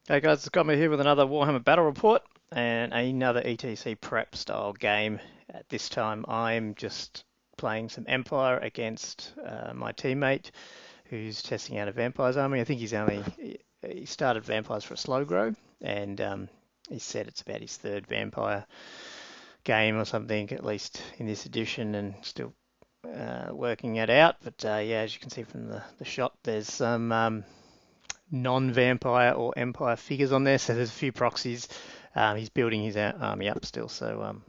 Hey guys, it's Gomma here with another Warhammer Battle Report and another ETC prep style game. At this time, I'm just playing some Empire against my teammate who's testing out a Vampires army. I think he started Vampires for a slow grow, and he said it's about his third Vampire game or something, at least in this edition, and still working it out. But yeah, as you can see from the shot, there's some non-vampire or empire figures on there. So there's a few proxies. He's building his army up still, so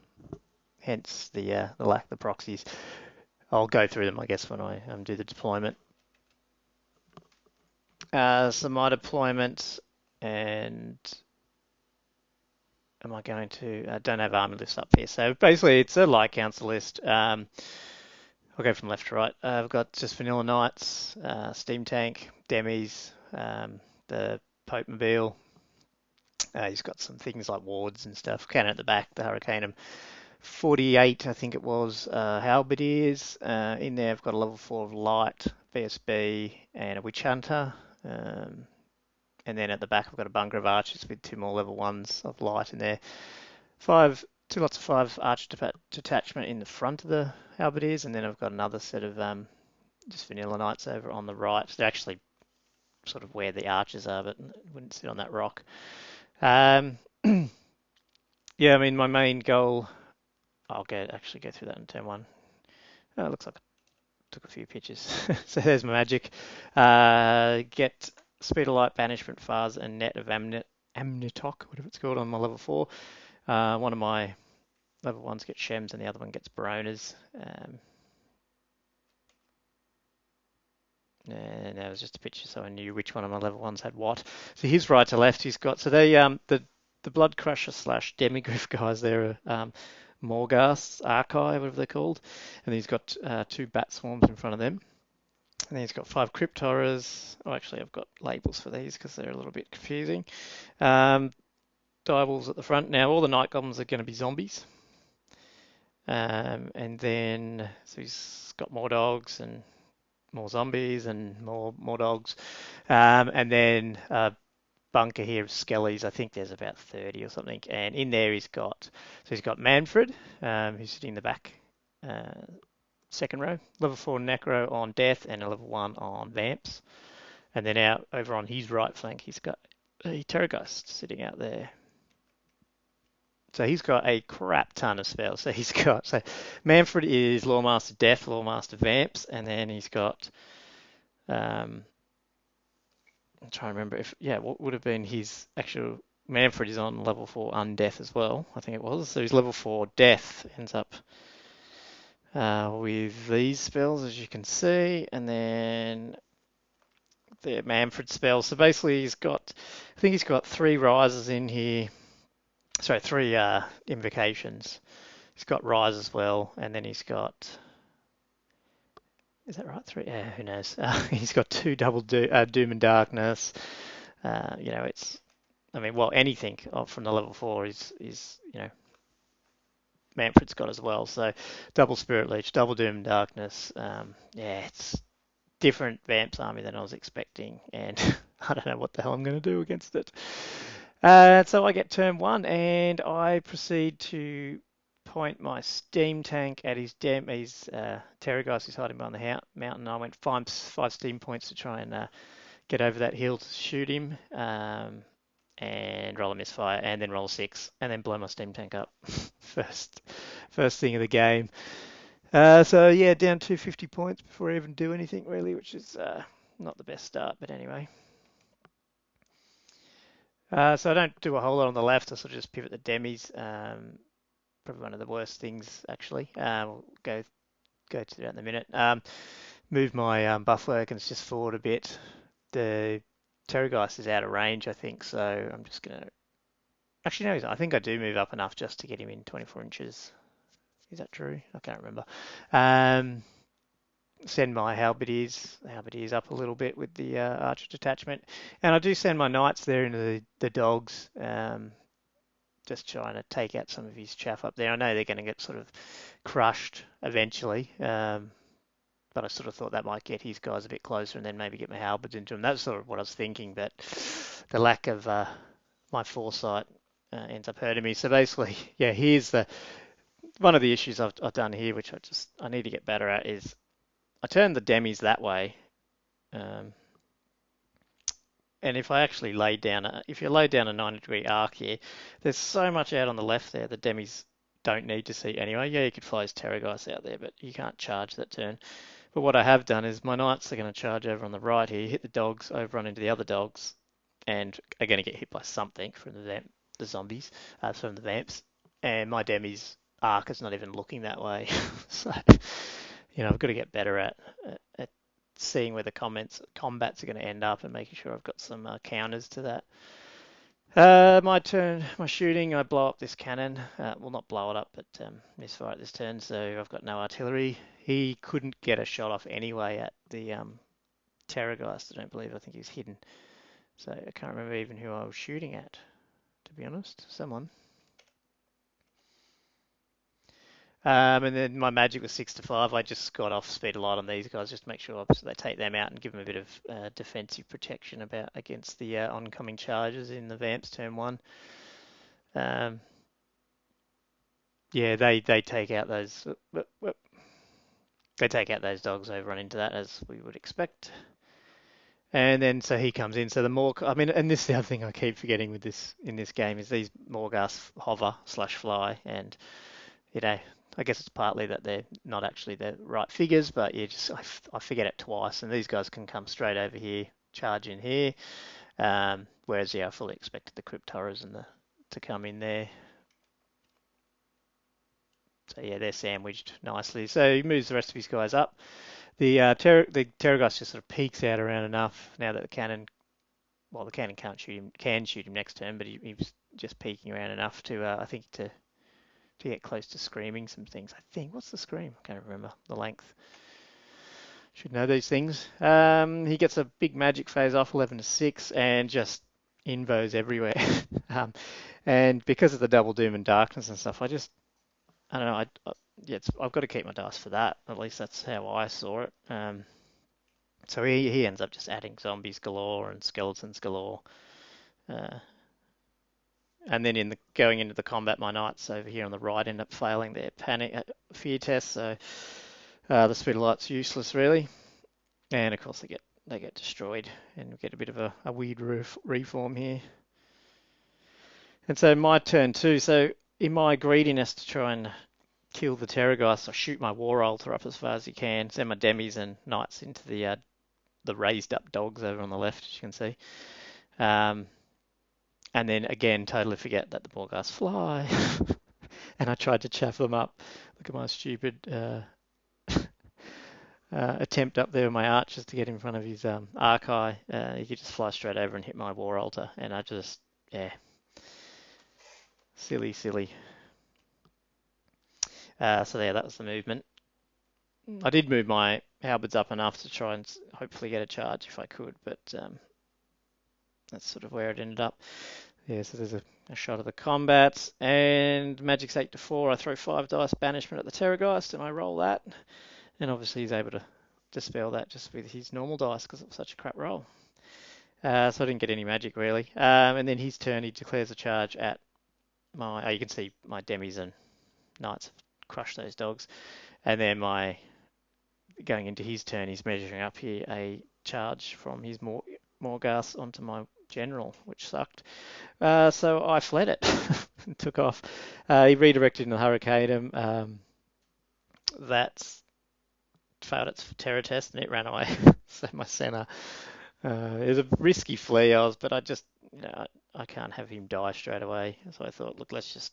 hence the lack of the proxies. I'll go through them, I guess, when I do the deployment. So my deployment, and am I going to? I don't have army lists up here. So basically, it's a light council list. I'll go from left to right. I've got just vanilla knights, steam tank, demis, the Pope Mobile. He's got some things like wards and stuff. Cannon at the back, the Hurricanum. 48, I think it was, halberdiers. In there, I've got a level 4 of light, BSB, and a witch hunter. And then at the back, I've got a bunker of archers with two more level 1s of light in there. Two lots of 5 archer detachment in the front of the halberdiers, and then I've got another set of just vanilla knights over on the right. They're actually sort of where the archers are, but wouldn't sit on that rock. Um, yeah, I mean, my main goal, actually go through that in turn one. Oh, it looks like I took a few pictures. So there's my magic. Get Speed of Light, Banishment, Phase, and Net of Amnitok, whatever it's called, on my level 4. One of my level 1s gets Shems and the other one gets Baronas. And that was just a picture so I knew which one of my level 1s had what. So his right to left, he's got, so the Blood Crusher slash Demigryph guys, they're Morghast, Archive, whatever they're called. And he's got 2 Bat Swarms in front of them. And then he's got 5 Crypt Horrors. Oh, actually, I've got labels for these because they're a little bit confusing. Direwolves at the front. Now, all the Night Goblins are going to be zombies. And then, so he's got more dogs and more zombies and more dogs. And then bunker here of Skellies. I think there's about 30 or something. And in there he's got Manfred, who's sitting in the back second row. Level 4 Necro on Death and a level 1 on Vamps. And then out over on his right flank, he's got a Terrorgheist sitting out there. So he's got a crap ton of spells. So Manfred is Lawmaster Death, Lawmaster Vamps, and then he's got I'm trying to remember what would have been his actual Manfred is on level 4 Undeath as well, I think it was. So his level 4 Death ends up with these spells, as you can see, and then the Manfred spells. So basically, I think he's got 3 rises in here. Sorry, 3 invocations. He's got rise as well, and then he's got. Is that right? 3? Yeah, who knows? He's got 2 double Doom and Darkness. It's. I mean, well, anything from the level 4 is Manfred's got as well. So double Spirit Leech, double Doom and Darkness. It's different Vamps army than I was expecting, and I don't know what the hell I'm going to do against it. So I get turn 1, and I proceed to point my steam tank at his Terrorgheist who's hiding behind the mountain. I went 5 steam points to try and get over that hill to shoot him, and roll a misfire, and then roll a 6, and then blow my steam tank up. first thing of the game. So yeah, down 250 points before I even do anything really, which is not the best start, but anyway. So I don't do a whole lot on the left. I sort of just pivot the demis. Probably one of the worst things actually. We'll go to that in a minute. Move my buff wagons just forward a bit. The Terrorgeist is out of range, I think, so I'm just gonna. Actually, no, I think I do move up enough just to get him in 24 inches. Is that true? I can't remember. Send my halberdiers up a little bit with the archer detachment, and I do send my knights there into the dogs, just trying to take out some of his chaff up there. I know they're going to get sort of crushed eventually, but I sort of thought that might get his guys a bit closer and then maybe get my halberds into them. That's sort of what I was thinking, but the lack of my foresight ends up hurting me. So basically, yeah, here's the one of the issues I've done here, which I need to get better at, is I turn the demis that way. Um, and if I actually lay down, if you lay down a 90-degree arc here, there's so much out on the left there the demis don't need to see anyway. Yeah, you could fly his Terrorgeist out there, but you can't charge that turn. But what I have done is my knights are going to charge over on the right here, hit the dogs, overrun into the other dogs, and are going to get hit by something from the zombies, from the vamps. And my demis arc is not even looking that way. So, I've got to get better at seeing where the combats are going to end up and making sure I've got some counters to that. My turn, my shooting, I blow up this cannon. Well, not blow it up, but misfire at this turn, so I've got no artillery. He couldn't get a shot off anyway at the Terrorgeist, I don't believe. I think he was hidden. So I can't remember even who I was shooting at, to be honest. Someone. And then my magic was 6 to 5. I just got off speed a lot on these guys just to make sure they take them out and give them a bit of defensive protection against the oncoming charges in the Vamps turn 1. Yeah, they take out those. They take out those dogs over and into that, as we would expect. And then so he comes in. So the more, I mean, and this is the other thing I keep forgetting with this in this game is these Morghast hover / fly, and I guess it's partly that they're not actually the right figures, but I forget it twice. And these guys can come straight over here, charge in here. Whereas I fully expected the Crypt Horrors to come in there. So yeah, they're sandwiched nicely. So he moves the rest of his guys up. The Terrorgeist just sort of peeks out around enough now that the cannon can't shoot him, can shoot him next turn, but he was just peeking around enough to I think to get close to screaming some things. I think what's the scream? I can't remember the length. Should know these things. He gets a big magic phase off 11 to 6 and just invos everywhere. And because of the double doom and darkness and stuff, I don't know. I've got to keep my dice for that. At least that's how I saw it. So he ends up just adding zombies galore and skeletons galore. And then going into the combat, my knights over here on the right end up failing their fear test. So the speed of light's useless really. And of course they get destroyed and we get a bit of a weird reform here. And so my turn too. So in my greediness to try and kill the Terrorgeist, I shoot my War Altar up as far as you can, send my demis and knights into the raised up dogs over on the left, as you can see. And then again, totally forget that the Morghast fly. And I tried to chaff them up. Look at my stupid attempt up there with my archers to get in front of his Archai. He could just fly straight over and hit my War Altar. And I just, silly. So yeah, that was the movement. I did move my halberds up enough to try and hopefully get a charge if I could, but that's sort of where it ended up. Yeah, so there's a shot of the combats, and magic's 8 to 4. I throw 5 dice banishment at the Terrorgeist, and I roll that, and obviously he's able to dispel that just with his normal dice because it was such a crap roll. So I didn't get any magic really. And then his turn, he declares a charge at you can see my demis and knights have crushed those dogs, and then going into his turn, he's measuring up here a charge from his Morghast onto my general, which sucked. So I fled it and took off. He redirected into the Hurricane. That failed its terror test and it ran away. So my center. It was a risky flee, but I can't have him die straight away. So I thought, look, let's just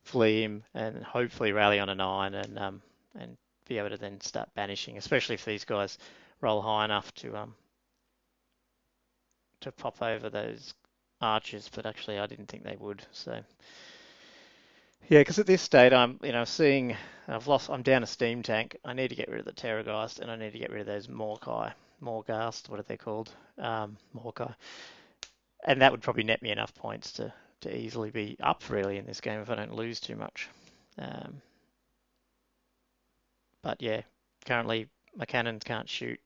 flee him and hopefully rally on a 9 and be able to then start banishing, especially if these guys roll high enough to pop over those archers. But actually, I didn't think they would. So yeah, because at this state, I'm I'm down a steam tank. I need to get rid of the Terrorgeist and I need to get rid of those Morghast, what are they called? Morkai. And that would probably net me enough points to easily be up really in this game if I don't lose too much. But yeah, currently my cannons can't shoot.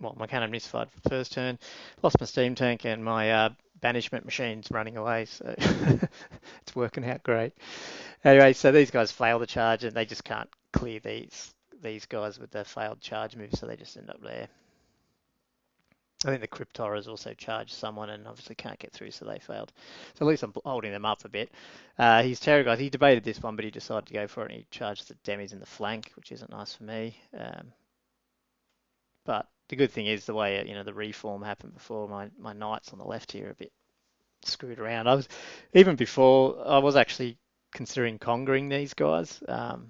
Well, my cannon misfired for the first turn, lost my steam tank, and my banishment machine's running away, so it's working out great. Anyway, so these guys fail the charge, and they just can't clear these guys with their failed charge moves, so they just end up there. I think the Cryptorers also charged someone and obviously can't get through, so they failed. So at least I'm holding them up a bit. His Terrorgeist, he debated this one, but he decided to go for it, and he charged the demis in the flank, which isn't nice for me. But the good thing is the way the reform happened before. My knights on the left here are a bit screwed around. Even before I was actually considering congering these guys out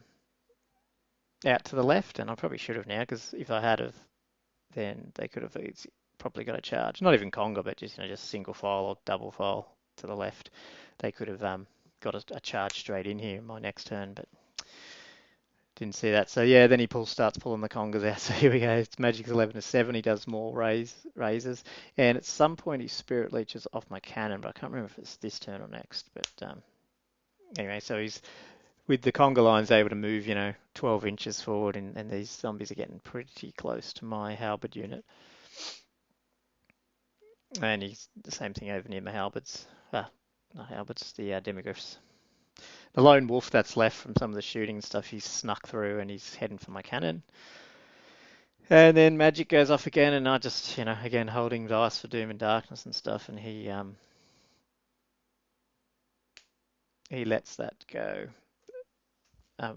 to the left, and I probably should have now, because if I had have, then they could have probably got a charge. Not even conger, but just single file or double file to the left. They could have got a charge straight in here in my next turn, but didn't see that. So yeah, then he starts pulling the congers out. So here we go. It's Magic's 11 to 7. He does more raises, and at some point he spirit leeches off my cannon, but I can't remember if it's this turn or next. But anyway, so he's with the conga lines able to move 12 inches forward, and these zombies are getting pretty close to my halberd unit. And he's the same thing over near my halberds. Not halberds, the demigryphs. The lone wolf that's left from some of the shooting stuff, he's snuck through and he's heading for my cannon. And then magic goes off again, and I just, again holding dice for doom and darkness and stuff, and he lets that go.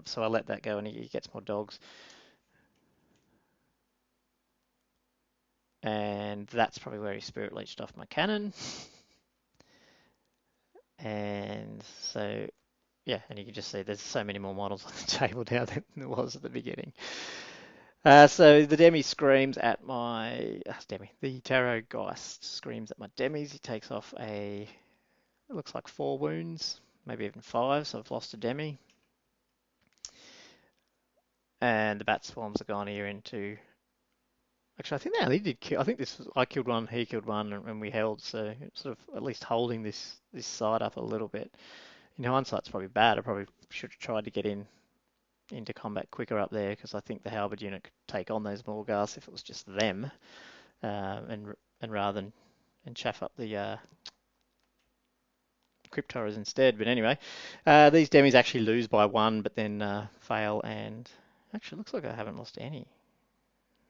So I let that go, and he gets more dogs. And that's probably where he spirit leeched off my cannon. And so, yeah, and you can just see there's so many more models on the table now than there was at the beginning. So the demi screams at my the Terrorgeist screams at my demis. He takes off it looks like 4 wounds, maybe even 5. So I've lost a demi. And the bat swarms are gone here into. Actually, I think they only did kill. I think I killed one, he killed one, and we held. So it's sort of at least holding this side up a little bit. In hindsight, it's probably bad. I probably should have tried to get into combat quicker up there, because I think the halberd unit could take on those Morghast if it was just them, and rather than chaff up the Cryptorers instead. But anyway, these demis actually lose by 1, but then fail, and actually looks like I haven't lost any.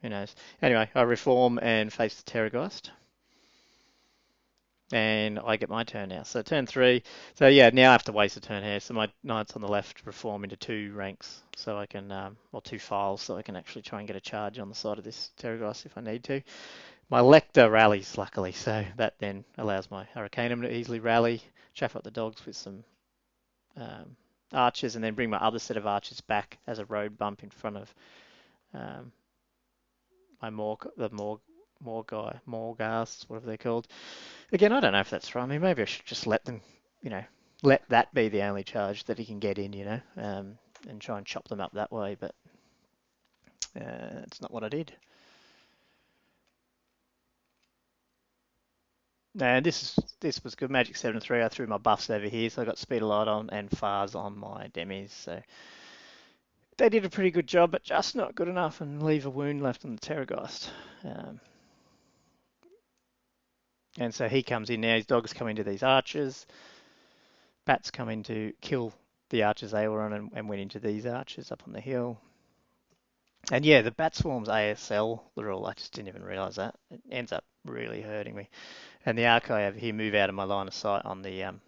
Who knows? Anyway, I reform and face the Terrorgeist. And I get my turn now. So turn 3. So yeah, now I have to waste a turn here. So my knights on the left reform into 2 ranks, so I can, or 2 files, so I can actually try and get a charge on the side of this Terrorgeist if I need to. My Lector rallies, luckily, so that then allows my Hurricaneum to easily rally, chaff up the dogs with some archers, and then bring my other set of archers back as a road bump in front of my Morghasts, whatever they're called. Again, I don't know if that's right. I mean, maybe I should just let them, let that be the only charge that he can get in, and try and chop them up that way. But it's not what I did. And this was good. Magic 7 to 3. I threw my buffs over here, so I got Speed of Light on and Fars on my demis. So they did a pretty good job, but just not good enough, and leave a wound left on the Terrorgeist. And so he comes in now. His dogs come into these archers. Bats come in to kill the archers they were on, and went into these archers up on the hill. And yeah, the bat swarm's ASL, the rule. I just didn't even realise that. It ends up really hurting me. And the Archai over here move out of my line of sight on the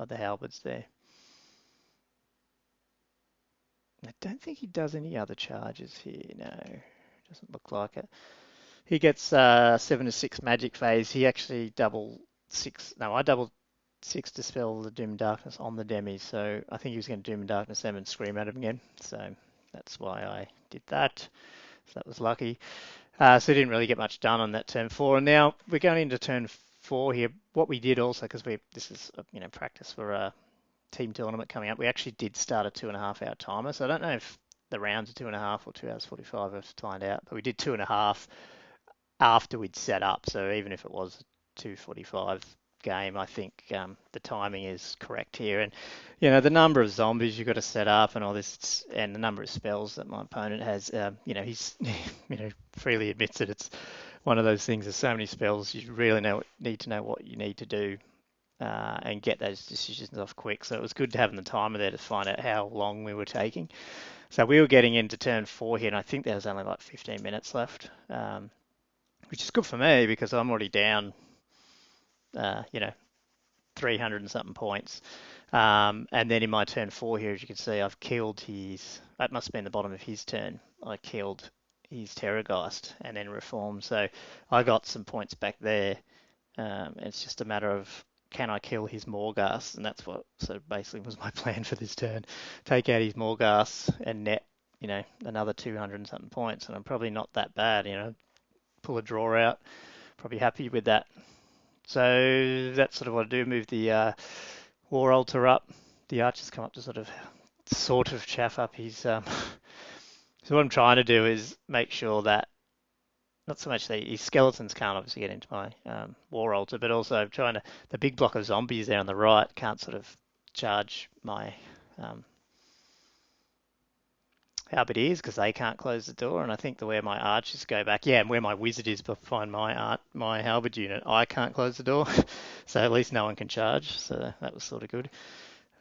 halberds there. I don't think he does any other charges here. No, doesn't look like it. He gets 7 to 6 magic phase. He actually doubled 6. No, I doubled 6 dispel the Doom and Darkness on the demi. So I think he was going to Doom and Darkness them and scream at him again. So that's why I did that. So that was lucky. So he didn't really get much done on that turn 4. And now we're going into turn 4 here. What we did also, because this is practice for a team tournament coming up, we actually did start a 2.5 hour timer. So I don't know if the rounds are 2.5 or 2 hours 45. I have to find out. But we did 2.5 after we'd set up. So even if it was a 2:45 game, I think the timing is correct here. And the number of zombies you've got to set up and all this, and the number of spells that my opponent has, he's freely admits that it's one of those things. There's so many spells, you really need to know what you need to do and get those decisions off quick. So it was good to having the timer there to find out how long we were taking. So we were getting into turn 4 here, and I think there was only like 15 minutes left, which is good for me because I'm already down, you know, 300 and something points. And then in my turn 4 here, as you can see, I've killed his, that must have been the bottom of his turn. I killed his Terrorgeist and then reformed. So I got some points back there. It's just a matter of can I kill his Morghast, and that's what so basically was my plan for this turn. Take out his Morghast and net, you know, another 200 and something points, and I'm probably not that bad, you know. Pull a draw out, probably happy with that. So that's sort of what I do. Move the War Altar up. The archers come up to sort of chaff up his. So what I'm trying to do is make sure that not so much that his skeletons can't obviously get into my War Altar, but also trying to the big block of zombies there on the right can't sort of charge my halberdiers because they can't close the door. And I think the where my archers go back, yeah, and where my wizard is behind my halberd unit, I can't close the door, so at least no one can charge. So that was sort of good.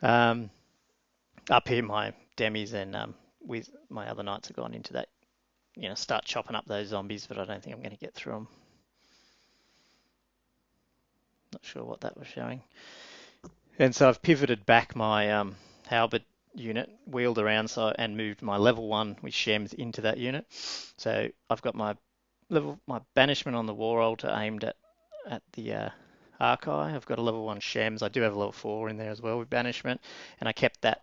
Up here, my demis and with my other knights have gone into that, you know, start chopping up those zombies, but I don't think I'm going to get through them. Not sure what that was showing. And so I've pivoted back my halberd unit, wheeled around and moved my level 1 with Shems into that unit. So I've got my banishment on the War Altar aimed at the Archai. I've got a level 1 Shems. I do have a level 4 in there as well with banishment, and I kept that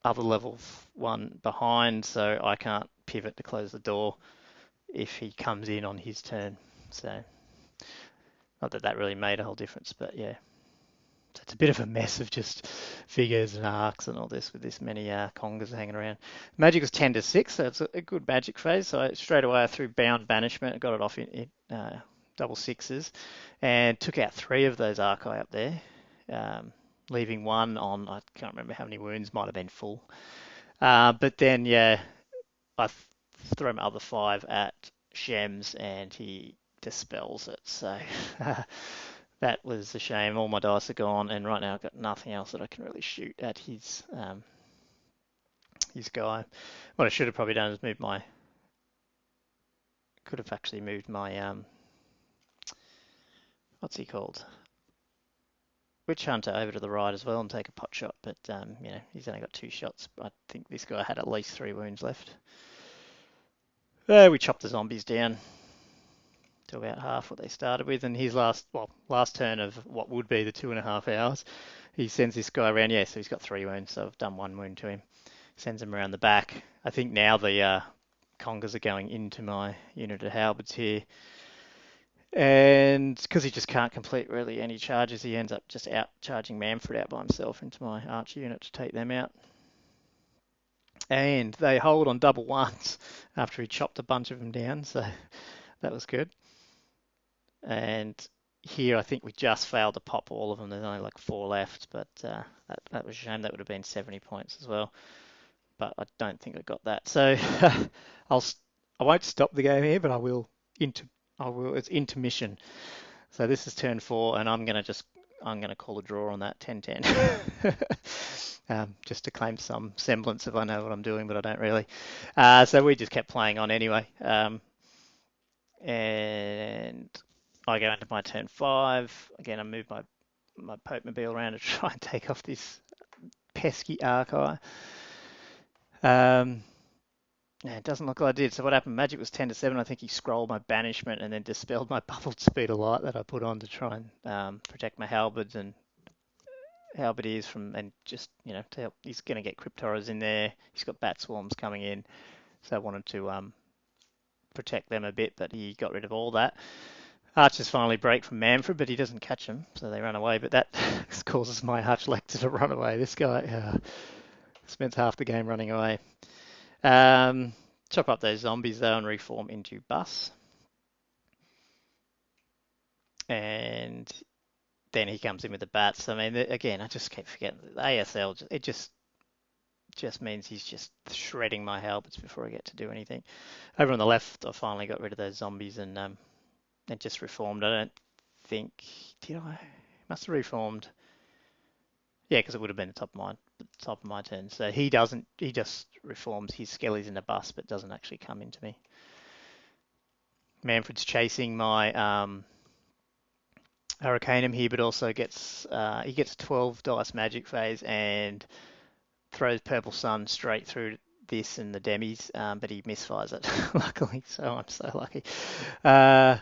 other level 1 behind so I can't pivot to close the door if he comes in on his turn. So not that really made a whole difference, but yeah. So it's a bit of a mess of just figures and arcs and all this with this many Congas hanging around. Magic was 10 to 6, so it's a good magic phase. So straight away I threw Bound Banishment, got it off in double sixes, and took out 3 of those Archai up there, leaving 1 on, I can't remember how many wounds, might have been full. But then, yeah, I throw my other 5 at Shems and he dispels it. So that was a shame. All my dice are gone, and right now I've got nothing else that I can really shoot at his guy. What I should have probably done is could have actually moved my what's he called? Witch Hunter over to the right as well and take a pot shot, but you know, he's only got 2 shots. I think this guy had at least 3 wounds left. We chopped the zombies down to about half what they started with, and his last turn of what would be the 2.5 hours, he sends this guy around. Yeah, so he's got 3 wounds, so I've done 1 wound to him. Sends him around the back. I think now the Congas are going into my unit of halberds here. And because he just can't complete really any charges, he ends up just out charging Mannfred out by himself into my archer unit to take them out. And they hold on double ones after he chopped a bunch of them down, so that was good. And here I think we just failed to pop all of them. There's only like 4 left, but that was a shame. That would have been 70 points as well. But I don't think I got that. So I won't stop the game here, but I will. It's intermission. So this is turn 4, and I'm gonna call a draw on that 10-10. Just to claim some semblance of I know what I'm doing, but I don't really. So we just kept playing on anyway. And I go into my turn 5. Again, I move my Pope-mobile around to try and take off this pesky Archai. It doesn't look like I did. So what happened? Magic was 10 to 7. I think he scrolled my banishment and then dispelled my bubbled speed of light that I put on to try and protect my halberds and halberdiers from, and just, you know, to help. He's going to get crypt horrors in there. He's got bat swarms coming in, so I wanted to protect them a bit, but he got rid of all that. Archers finally break from Mannfred, but he doesn't catch them, so they run away. But that causes my Archlector to run away. This guy spends half the game running away. Chop up those zombies though and reform into bus. And then he comes in with the bats. I mean, again, I just keep forgetting the ASL. It just means he's just shredding my halberds before I get to do anything. Over on the left, I finally got rid of those zombies and and just reformed. I don't think, did I? Must have reformed. Yeah, because it would have been the top of my turn. So he doesn't. He just reforms his skellies into bust, but doesn't actually come into me. Manfred's chasing my Hurricaneum here, but also he gets 12 dice magic phase and throws Purple Sun straight through this and the demis, but he misfires it, luckily. So I'm so lucky. Uh,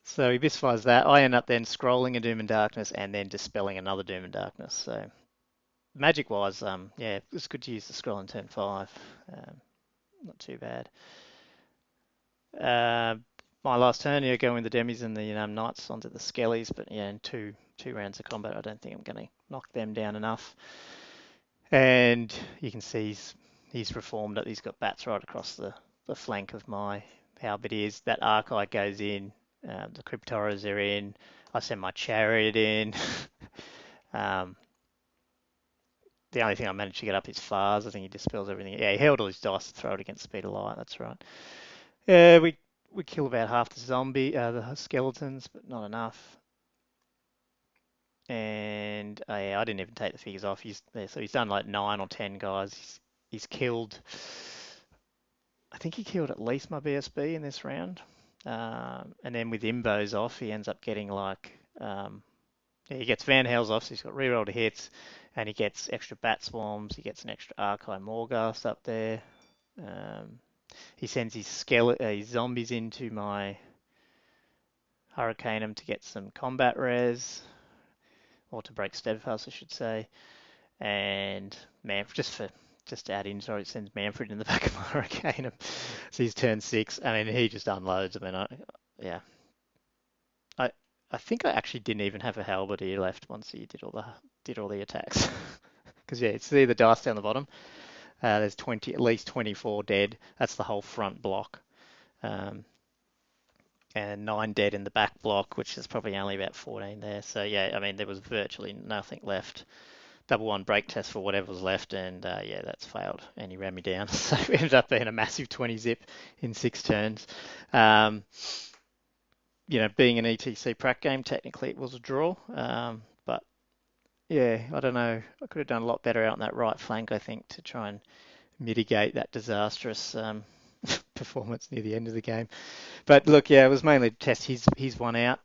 so he misfires that. I end up then scrolling a Doom and Darkness and then dispelling another Doom and Darkness. So magic wise, yeah, it's good to use the scroll in turn 5. Um, not too bad. Uh, my last turn, yeah, going the demis and the knights onto the skellies, but yeah, in two rounds of combat, I don't think I'm going to knock them down enough. And you can see he's reformed it. He's got bats right across the flank of my halberdiers. That Archite goes in. The Cryptoras are in. I send my Chariot in. um, the only thing I managed to get up is Fars. I think he dispels everything. Yeah, he held all his dice to throw it against Speed of Light. That's right. Yeah, we kill about half the skeletons, but not enough. And yeah, I didn't even take the figures off. So he's done like 9 or 10 guys. He's killed. I think he killed at least my BSB in this round. And then with Imbos off, he ends up getting like yeah, he gets Van Hel's off, so he's got reroll to hits, and he gets extra Bat Swarms. He gets an extra Archai Morghast up there. He sends his zombies into my Hurricaneum to get some combat res, or to break Steadfast, I should say. And Manfred, just to add in, sorry, it sends Manfred in the back of my Hurricaneum. So he's turn 6. I mean, he just unloads. I mean, yeah. I I think I actually didn't even have a halberdier left once he did all the attacks. Because yeah, see the dice down the bottom. There's at least 24 dead. That's the whole front block. Um, and 9 dead in the back block, which is probably only about 14 there. So yeah, I mean there was virtually nothing left. Double one break test for whatever was left, and yeah, that's failed. And he ran me down, so it ended up being a massive 20 zip in 6 turns. Um, being an ETC prac game, technically it was a draw. But yeah, I don't know. I could have done a lot better out on that right flank, I think, to try and mitigate that disastrous performance near the end of the game. But look, yeah, it was mainly to test his one out,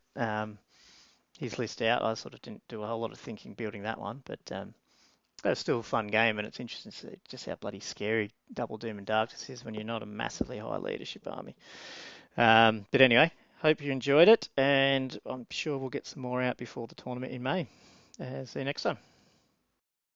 his list out. I sort of didn't do a whole lot of thinking building that one, but it was still a fun game, and it's interesting to see just how bloody scary Double Doom and Darkness is when you're not a massively high leadership army. But anyway, hope you enjoyed it, and I'm sure we'll get some more out before the tournament in May. See you next time.